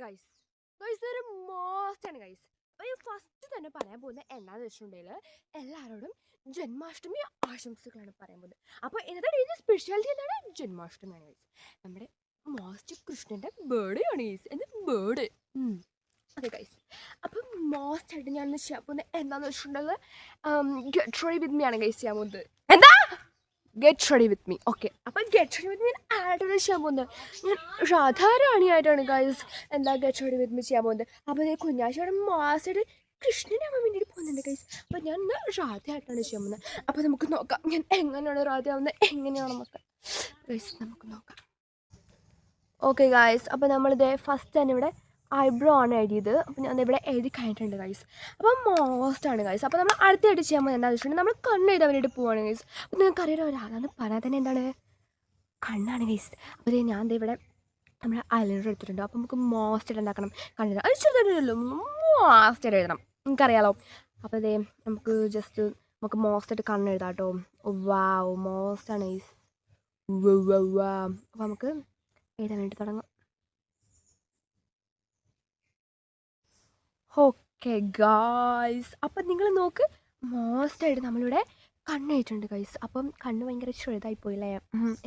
Guys guys ഇതൊരു മോസ്റ്റാണ് guys. ഒരു first തന്നെ പറയാൻ പോകുന്നത് എന്താണെന്ന് വെച്ചിട്ടുണ്ടെങ്കിൽ എല്ലാവരോടും ജന്മാഷ്ടമി ആശംസകളാണ് പറയാൻ പോകുന്നത്. അപ്പോൾ ഇന്നത്തെ ഡേയുടെ സ്പെഷ്യാലിറ്റി എന്താണ്? ജന്മാഷ്ടമിയാണ് ഗൈസ്. നമ്മുടെ മോസ്റ്റ് കൃഷ്ണൻ്റെ ബേർഡേ ആണ് ഗൈസ്. എൻ്റെ ബേർഡേ. അതെ ഗൈസ്. അപ്പം മോസ്റ്റായിട്ട് ഞാൻ ചെയ്യാൻ പോകുന്നത് എന്താണെന്ന് വെച്ചിട്ടുണ്ടെങ്കിൽ ഗെറ്റ് റെഡി വിത്ത് മീ ആണ് ഗൈസ് ചെയ്യാൻ പോകുന്നത്. എന്താ get ready with me? Okay, അപ്പം ഗെറ്റ് റെഡി വിത്ത് മീ ആയിട്ടാണ് ചെയ്യാൻ പോകുന്നത്. ഞാൻ രാധാറാണിയായിട്ടാണ് guys get ready with me ചെയ്യാൻ പോകുന്നത്. അപ്പോൾ ഈ കുഞ്ഞാശയുടെ മാസയുടെ കൃഷ്ണനാവാൻ വേണ്ടിയിട്ട് പോകുന്നുണ്ട് ഗൈസ്. അപ്പോൾ ഞാൻ രാധയായിട്ടാണ് ചെയ്യാൻ പോകുന്നത്. അപ്പോൾ നമുക്ക് നോക്കാം ഞാൻ എങ്ങനെയാണ് രാധയാവുന്നത്, എങ്ങനെയാണ് മക്കൾ ഗൈസ്, നമുക്ക് നോക്കാം. ഓക്കെ ഗൈസ്, അപ്പോൾ നമ്മളിത് ഫസ്റ്റ് തന്നെ ഇവിടെ ഐബ്രോ ആണ് എഴുതിയത്. അപ്പോൾ ഞാൻ ഇവിടെ എഴുതി കഴിഞ്ഞിട്ടുണ്ട് ഗൈസ്. അപ്പം മോസ്റ്റാണ് ഗൈസ്. അപ്പോൾ നമ്മൾ അടുത്തായിട്ട് ചെയ്യാൻ പോകുന്നത് എന്താണെന്ന് വെച്ചിട്ടുണ്ടെങ്കിൽ നമ്മൾ കണ്ണ് എഴുതാൻ വേണ്ടിയിട്ട് പോവാണ് ഗൈസ്. അപ്പോൾ നിങ്ങൾക്ക് അറിയാലോ അതാന്ന് പറയാൻ തന്നെ എന്താണ് കണ്ണാണ് ഗൈസ്. അപ്പോൾ ഞാൻ ഇവിടെ നമ്മുടെ ഐലൈനർ എടുത്തിട്ടുണ്ട്. അപ്പോൾ നമുക്ക് മോസ്റ്റായിട്ട് എന്താക്കണം, കണ്ണെഴുതാം. അത് ചെറുതായിട്ടല്ലോ മോസ്റ്റായിട്ട് എഴുതണം, നിങ്ങൾക്കറിയാലോ. അപ്പോൾ നമുക്ക് ജസ്റ്റ് നമുക്ക് മോസ്റ്റായിട്ട് കണ്ണെഴുതാം കേട്ടോ. വാവ്, മോസ്റ്റാണ് ഗൈസ്. അപ്പോൾ നമുക്ക് എഴുതാൻ വേണ്ടി തുടങ്ങാം. ഓക്കെ ഗായ്സ്, അപ്പം നിങ്ങൾ നോക്ക്, മോസ്റ്റായിട്ട് നമ്മളിവിടെ കണ്ണെഴുതിയിട്ടുണ്ട് ഗൈസ്. അപ്പം കണ്ണ് ഭയങ്കര ചെറുതായിപ്പോയില്ലേ?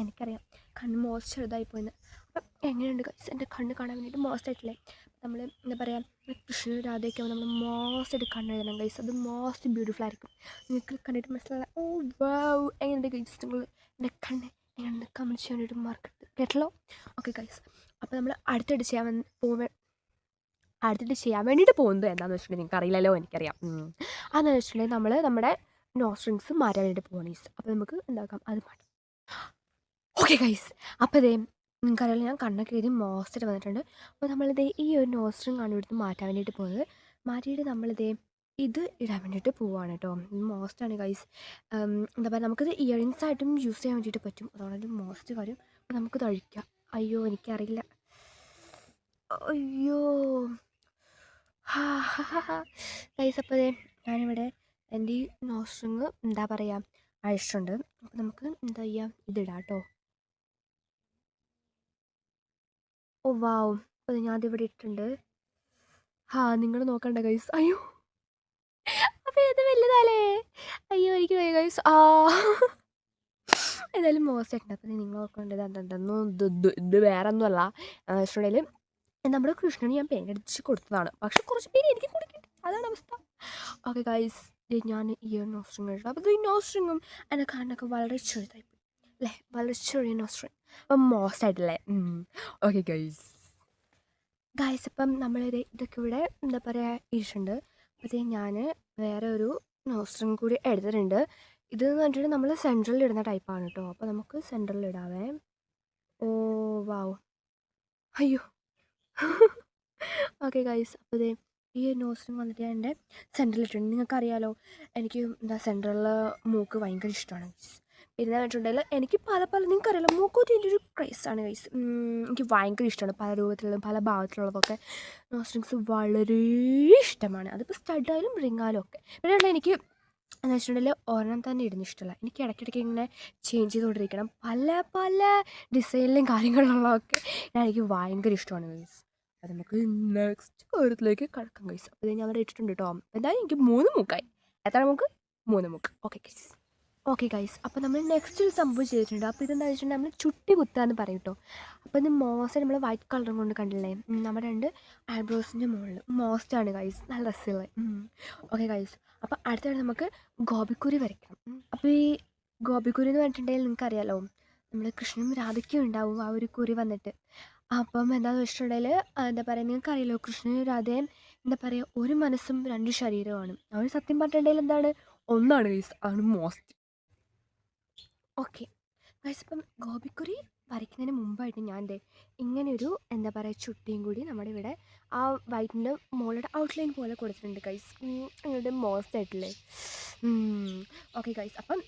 എനിക്കറിയാം കണ്ണ് മോസ്റ്റ് ചെറുതായിപ്പോയിന്ന്. അപ്പം എങ്ങനെയുണ്ട് ഗൈസ് എൻ്റെ കണ്ണ് കാണാൻ വേണ്ടിയിട്ട് മോസ്റ്റായിട്ടില്ലേ? നമ്മൾ എന്താ പറയുക, കൃഷ്ണ രാധയൊക്കെ ആകുമ്പോൾ നമ്മൾ മോസ്റ്റായിട്ട് കണ്ണെഴുതണം ഗൈസ്. അത് മോസ്റ്റ് ബ്യൂട്ടിഫുൾ ആയിരിക്കും. നിങ്ങൾക്ക് കണ്ടിട്ട് മനസ്സിലായ ഓ വാവ്, എങ്ങനെയുണ്ട് ഗൈസ് നിങ്ങൾ എൻ്റെ കണ്ണ് എങ്ങനെയുണ്ട് കമൻറ്റ് ചെയ്യാൻ വേണ്ടിയിട്ട് മാർക്കറ്റ് കേട്ടല്ലോ. ഓക്കെ ഗൈസ്, അപ്പോൾ നമ്മൾ അടുത്തായിട്ട് ചെയ്യാൻ വേണ്ടിയിട്ട് പോകുന്നത് എന്താണെന്ന് വെച്ചിട്ടുണ്ടെങ്കിൽ നിങ്ങൾക്ക് അറിയില്ലല്ലോ, എനിക്കറിയാം. അതെന്ന് വെച്ചിട്ടുണ്ടെങ്കിൽ നമ്മൾ നമ്മുടെ നോസ്ട്രിങ്സ് മാറ്റാൻ വേണ്ടിയിട്ട് പോകണം ഗൈസ്. അപ്പോൾ നമുക്ക് എന്താക്കാം, അത് മാറ്റാം. ഓക്കെ ഗൈസ്, അപ്പോൾ നിങ്ങൾക്കറിയാലോ ഞാൻ കണ്ണൊക്കെ എഴുതി മോസ്റ്റായിട്ട് വന്നിട്ടുണ്ട്. അപ്പോൾ ഈ ഒരു നോസ്ട്രിങ് ആണ് ഇവിടുന്ന് മാറ്റാൻ വേണ്ടിയിട്ട് പോകുന്നത്. മാറ്റിയിട്ട് ഇത് ഇടാൻ വേണ്ടിയിട്ട് പോവുകയാണ് കേട്ടോ. മോസ്റ്റാണ് ഗൈസ്. എന്താ പറയുക, നമുക്കിത് ഇയറിങ്സ് ആയിട്ടും യൂസ് ചെയ്യാൻ വേണ്ടിയിട്ട് പറ്റും. അതാണ് മോസ്റ്റ് കാര്യം. അപ്പോൾ നമുക്കിത് അഴിക്കാം. അയ്യോ എനിക്കറിയില്ല, അയ്യോ ഗൈസ്. അപ്പോൾ ഞാനിവിടെ എൻ്റെ ഈ നോസ്ട്രിങ് എന്താ പറയുക അഴിച്ചിട്ടുണ്ട്. അപ്പോൾ നമുക്ക് എന്താ ചെയ്യുക, ഇതിടാം കേട്ടോ. ഓ വാവ്, അപ്പോൾ ഞാനതിവിടെ ഇട്ടിട്ടുണ്ട്. നിങ്ങൾ നോക്കണ്ട ഗൈസ്. അയ്യോ, അപ്പോൾ ഇത് വലുതാലേ, അയ്യോ എനിക്ക് ഗൈസ്. ഏതായാലും മോശമായിട്ടുണ്ട്. അപ്പോൾ നിങ്ങൾ നോക്കേണ്ടത് എന്തെന്നു, ഇത് വേറെ ഒന്നുമല്ല വെച്ചിട്ടുണ്ടെങ്കിൽ നമ്മുടെ കൃഷ്ണന് ഞാൻ പേരടിച്ച് കൊടുത്തതാണ്. പക്ഷെ കുറച്ച് പേര് എനിക്ക് കൊടുക്കില്ല, അതാണ് അവസ്ഥ. ഓക്കെ ഗൈസ്, ഞാൻ ഈ ഒരു നോസ്ട്രിങ് കഴിച്ചു. അപ്പോൾ ഈ നോസ്ട്രിങ്ങും എൻ്റെ കണ്ണൊക്കെ വളരെ ചെറുതായിപ്പോയി അല്ലേ, വളരെ ചെറിയ നോസ്ട്രിങ്. അപ്പം മോശമായിട്ടല്ലേ? ഓക്കെ ഗൈസ്, അപ്പം ഇതൊക്കെ ഇവിടെ എന്താ പറയുക ഇരിച്ചിട്ടുണ്ട്. അപ്പോൾ ഞാൻ വേറെ ഒരു നോസ്ട്രിങ് കൂടി എടുത്തിട്ടുണ്ട്. ഇതെന്ന് പറഞ്ഞിട്ട് നമ്മൾ സെൻട്രലിൽ ഇടുന്ന ടൈപ്പാണ് കേട്ടോ. അപ്പോൾ നമുക്ക് സെൻട്രലിൽ ഇടാവേ. ഓ വാവ്, അയ്യോ ഓക്കെ ഗൈസ്, അപ്പോൾ ഈ ഒരു നോസ്ട്രിങ് വന്നിട്ട് ഞാൻ എൻ്റെ സെൻട്രലിട്ടുണ്ട്. നിങ്ങൾക്കറിയാലോ എനിക്ക് സെൻട്രലിൽ മൂക്ക് ഭയങ്കര ഇഷ്ടമാണ് ഗൈസ്. പിന്നെ വെച്ചിട്ടുണ്ടെങ്കിൽ എനിക്ക് പല നിങ്ങൾക്കറിയാലോ മൂക്കൂത്തി എൻ്റെ ഒരു ക്രൈസാണ് ഗൈസ്. എനിക്ക് ഭയങ്കര ഇഷ്ടമാണ് പല രൂപത്തിലുള്ളതും പല ഭാഗത്തിലുള്ളതൊക്കെ നോസ്ട്രിങ്സ് വളരെ ഇഷ്ടമാണ്. അതിപ്പോൾ സ്റ്റഡായാലും റിങ്ങായാലും ഒക്കെ. പിന്നെ എനിക്ക് എന്ന് വെച്ചിട്ടുണ്ടെങ്കിൽ ഒരെണ്ണം തന്നെ ഇടുന്ന ഇഷ്ടമല്ല. എനിക്ക് ഇടയ്ക്കിടയ്ക്ക് ഇങ്ങനെ ചേഞ്ച് ചെയ്തുകൊണ്ടിരിക്കണം, പല ഡിസൈനിലും കാര്യങ്ങളിലുള്ളതൊക്കെ എനിക്ക് ഭയങ്കര ഇഷ്ടമാണ് ഗൈസ്. അത് നമുക്ക് നെക്സ്റ്റ് കാര്യത്തിലേക്ക് കിടക്കാം ഗൈസ്. അപ്പോൾ ഞാൻ അവിടെ ഇട്ടിട്ടുണ്ട് കേട്ടോ. എന്തായാലും എനിക്ക് 3 മൂക്കായി. എത്ര മൂക്ക്? 3 മൂക്ക്. ഓക്കെ ഗൈസ്, അപ്പോൾ നമ്മൾ നെക്സ്റ്റ് ഒരു സംഭവം ചെയ്തിട്ടുണ്ട്. അപ്പോൾ ഇതെന്താ വെച്ചിട്ടുണ്ടെങ്കിൽ നമ്മൾ ചുട്ടി കുത്താന്ന് പറയും കേട്ടോ. അപ്പോൾ ഇത് മോസ്റ്റ് നമ്മൾ വൈറ്റ് കളറും കൊണ്ട് കണ്ടില്ലേ, നമ്മുടെ 2 ഐബ്രോസിൻ്റെ മുകളിൽ മോസ്റ്റാണ് ഗൈസ്, നല്ല രസമുള്ളത്. ഓക്കെ ഗൈസ്, അപ്പോൾ അടുത്തായിട്ട് നമുക്ക് ഗോപിക്കുരി വരയ്ക്കണം. അപ്പോൾ ഈ ഗോപിക്കുരി എന്ന് പറഞ്ഞിട്ടുണ്ടെങ്കിൽ നിങ്ങൾക്കറിയാലോ നമ്മൾ കൃഷ്ണനും രാധയ്ക്കും ഉണ്ടാവും ആ ഒരു കുരി വന്നിട്ട്. അപ്പം എന്താണെന്ന് വെച്ചിട്ടുണ്ടെങ്കിൽ എന്താ പറയുക, നിങ്ങൾക്കറിയാലോ കൃഷ്ണനും രാധയും എന്താ പറയുക ഒരു മനസ്സും 2 ശരീരമാണ്. അവർ സത്യം പറഞ്ഞിട്ടുണ്ടെങ്കിൽ എന്താണ്, ഒന്നാണ് ഗൈസ്, ആണ് മോസ്റ്റ്. ഓക്കെ ഗൈസ്, ഇപ്പം ഗോപിക്കുരി വരയ്ക്കുന്നതിന് മുമ്പായിട്ട് ഞാൻ ഇങ്ങനെയൊരു എന്താ പറയുക ചുട്ടിയും കൂടി നമ്മുടെ ഇവിടെ ആ വൈറ്റിൻ്റെ മുകളിലൂടെ ഔട്ട്ലൈൻ പോലെ കൊടുത്തിട്ടുണ്ട് ഗൈസ്. ഇങ്ങോട്ട് മോസ്റ്റ് ആയിട്ടില്ലേ? ഓക്കെ ഗൈസ്, അപ്പം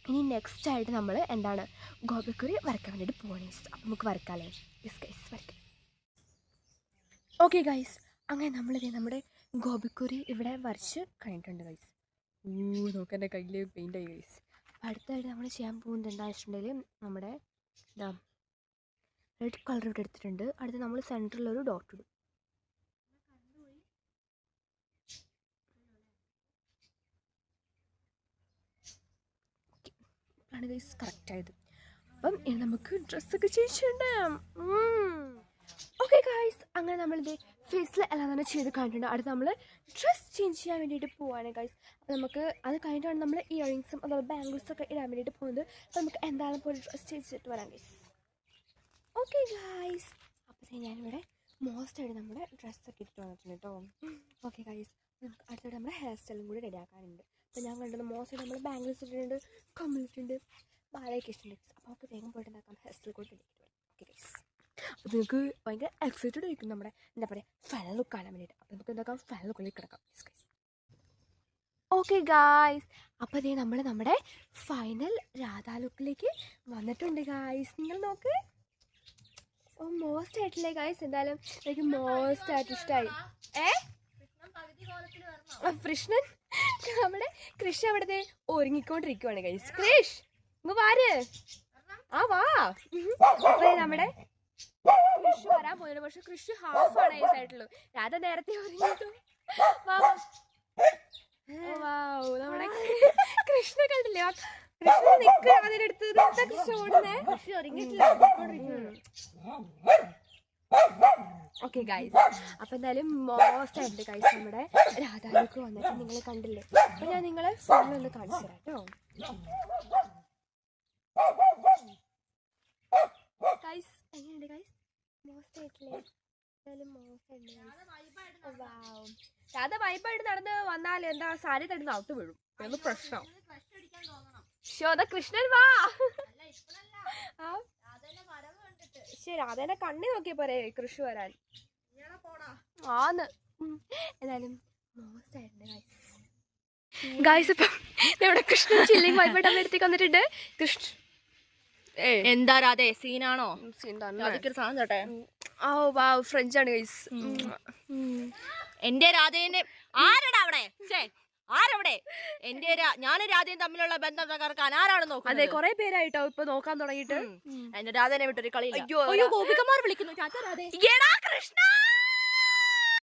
ഇനി നെക്സ്റ്റ് ആയിട്ട് നമ്മൾ എന്താണ് ഗോപിക്കുരി വരയ്ക്കാൻ വേണ്ടിയിട്ട് പോകണം ഗൈസ്. അപ്പം നമുക്ക് വരയ്ക്കാമല്ലേ? യെസ് ഗൈസ്, വരയ്ക്കാം. ഓക്കെ ഗൈസ്, അങ്ങനെ നമ്മുടെ ഗോപിക്കുരി ഇവിടെ വരച്ച് കഴിഞ്ഞിട്ടുണ്ട് ഗൈസ്. നോക്കാൻ എൻ്റെ കയ്യിൽ പെയിൻ്റ് ആയി ഗൈസ്. അടുത്തായിട്ട് നമ്മൾ ചെയ്യാൻ പോകുന്നത് എന്താണെന്ന് വെച്ചിട്ടുണ്ടെങ്കിൽ നമ്മുടെ റെഡ് കളർ ഇവിടെ എടുത്തിട്ടുണ്ട്. അടുത്ത് നമ്മൾ സെൻറ്ററിലൊരു ഡോട്ട് ഇടും. ആണ് ഗൈസ് കറക്റ്റായത്. അപ്പം ഇനി നമുക്ക് ഡ്രസ്സൊക്കെ ചേച്ചിട്ടുണ്ട്. ഓക്കെ ഗൈസ്, അങ്ങനെ നമ്മളിത് ഫേസിൽ എല്ലാം തന്നെ ചെയ്ത് കഴിഞ്ഞിട്ടുണ്ട്. അടുത്ത് നമ്മൾ ഡ്രസ്സ് ചേഞ്ച് ചെയ്യാൻ വേണ്ടിയിട്ട് പോവാണ് ഗൈസ്. അപ്പോൾ നമുക്ക് അത് കഴിഞ്ഞിട്ടാണ് നമ്മൾ ഇയറിങ്സും അതുപോലെ ബാംഗിൾസൊക്കെ ഇടാൻ വേണ്ടിയിട്ട് പോകുന്നത്. അപ്പോൾ നമുക്ക് എന്തായാലും പോയി ഡ്രസ്സ് ചേഞ്ച് ചെയ്തിട്ട് വരാം ഗൈസ്. ഓക്കെ ഗൈസ്, അപ്പോൾ ഞാനിവിടെ മോസ്റ്റായിട്ട് നമ്മുടെ ഡ്രസ്സൊക്കെ ഇട്ടിട്ട് വന്നിട്ടുണ്ട് കേട്ടോ. ഓക്കെ ഗൈസ്, നമുക്ക് അടുത്തിടെ നമ്മുടെ ഹെയർ സ്റ്റൈലും കൂടി റെഡിയാക്കാനുണ്ട്. അപ്പോൾ ഞാൻ കണ്ടത് മോസ്റ്റായിട്ട് നമ്മൾ ബാംഗിൾസ് ഇട്ടിട്ടുണ്ട്, കമ്മിലിട്ടുണ്ട്, ബാലയൊക്കെ ഇഷ്ടമുണ്ട്. അപ്പോൾ നമുക്ക് വേഗം പോയിട്ട് എന്താക്കാം ഹെയർ സ്റ്റൈൽ കൂടി റെഡിയാക്കിയിട്ട് വരാം. ഓക്കെ ഗൈസ്, അപ്പോൾ നിങ്ങൾക്ക് ഭയങ്കര എക്സൈറ്റഡ് ആയിരിക്കും നമ്മുടെ എന്താ പറയുക ഫൈനൽ ലുക്ക് കാണാൻ വേണ്ടിയിട്ട്. അപ്പോൾ നമുക്ക് എന്താക്കാം ഫൈനൽ ലുക്കിലേക്ക് കിടക്കാം ഗൈസ്. ഓക്കെ ഗായ്സ്, അപ്പോൾ ഇതേ നമ്മൾ നമ്മുടെ ഫൈനൽ രാധാ ലുക്കിലേക്ക് വന്നിട്ടുണ്ട് ഗായ്സ്. നിങ്ങൾ നോക്ക്. ഓ മോസ്റ്റ് ആയിട്ടില്ലേ ഗായ്സ്, എന്തായാലും എനിക്ക് മോസ്റ്റ് ആയിട്ട് ഇഷ്ടമായി. കൃഷ്ണൻ നമ്മുടെ കൃഷി അവിടുത്തെ ഒരുങ്ങിക്കൊണ്ടിരിക്കുവാണ് ഗൈസ്. കൃഷ് ഇങ്ങ് വാര്, ആ വാ. നമ്മുടെ കൃഷി വരാൻ പോയത്, പക്ഷെ കൃഷി ഹാഫ് ആണ് ഈ സൈഡിലുള്ളൂ. രാധ നേരത്തെ ഒരുങ്ങിട്ടു. വാ നമ്മുടെ കൃഷ്ണ കണ്ടില്ലേ, കൃഷ്ണ നിക്ക് അതിനടുത്ത് കൃഷി ഓടുന്നേ. ഓക്കെ ഗൈസ്, അപ്പൊ എന്തായാലും മോസ്റ്റ് ആയിട്ട് ഗൈസ് നമ്മുടെ രാധാലുക്ക് വന്നിട്ട് നിങ്ങൾ കണ്ടില്ലേ. അപ്പൊ ഞാൻ നിങ്ങളെ ഫോണിലൊന്ന് കാണിച്ചു തരാം കേട്ടോ ഗൈസ്. എങ്ങനെയുണ്ട് ഗൈസ്, മോസ്റ്റ് ആയിട്ടില്ലേ? രാധ വൈബായിട്ട് നടന്ന് വന്നാൽ എന്താ സാരി തരുന്ന ഔട്ട് വീഴും, എന്ന് പ്രശ്നം. ശോധ കൃഷ്ണൻ വാ. ശരി, രാധേനെ കണ്ണി നോക്കിയ പോരെ കൃഷി വരാൻ. ആന്ന് എന്തായാലും മോസ്റ്റ് ആയിട്ടുണ്ട് ഗൈസ്. ഇപ്പം നമ്മുടെ കൃഷ്ണൻ ചില്ലിങ് വൈബായിട്ട് നമ്മുടെ അടുത്തേക്ക് വന്നിട്ടുണ്ട്. കൃഷ്ണ എന്താ രാധേ സീനാണോ? സാധനം ചേട്ടെ. ഓ വാ, ഫ്രഞ്ച് ആണ് ഗൈസ്. എന്റെ രാധേനെ ആരടാ അവിടെ? ആരവിടെ? എന്റെ ഞാനും രാധയും തമ്മിലുള്ള ബന്ധം തകർക്കാൻ ആരാണ് നോക്കുന്നത്? അതെ, കൊറേ പേരായിട്ടോ ഇപ്പൊ നോക്കാൻ തുടങ്ങിയിട്ട്. എന്റെ രാധേനെ വിട്ടൊരു കളിയില്ല. അയ്യോ, ഗോപികമാർ വിളിക്കുന്നു. കൃഷ്ണ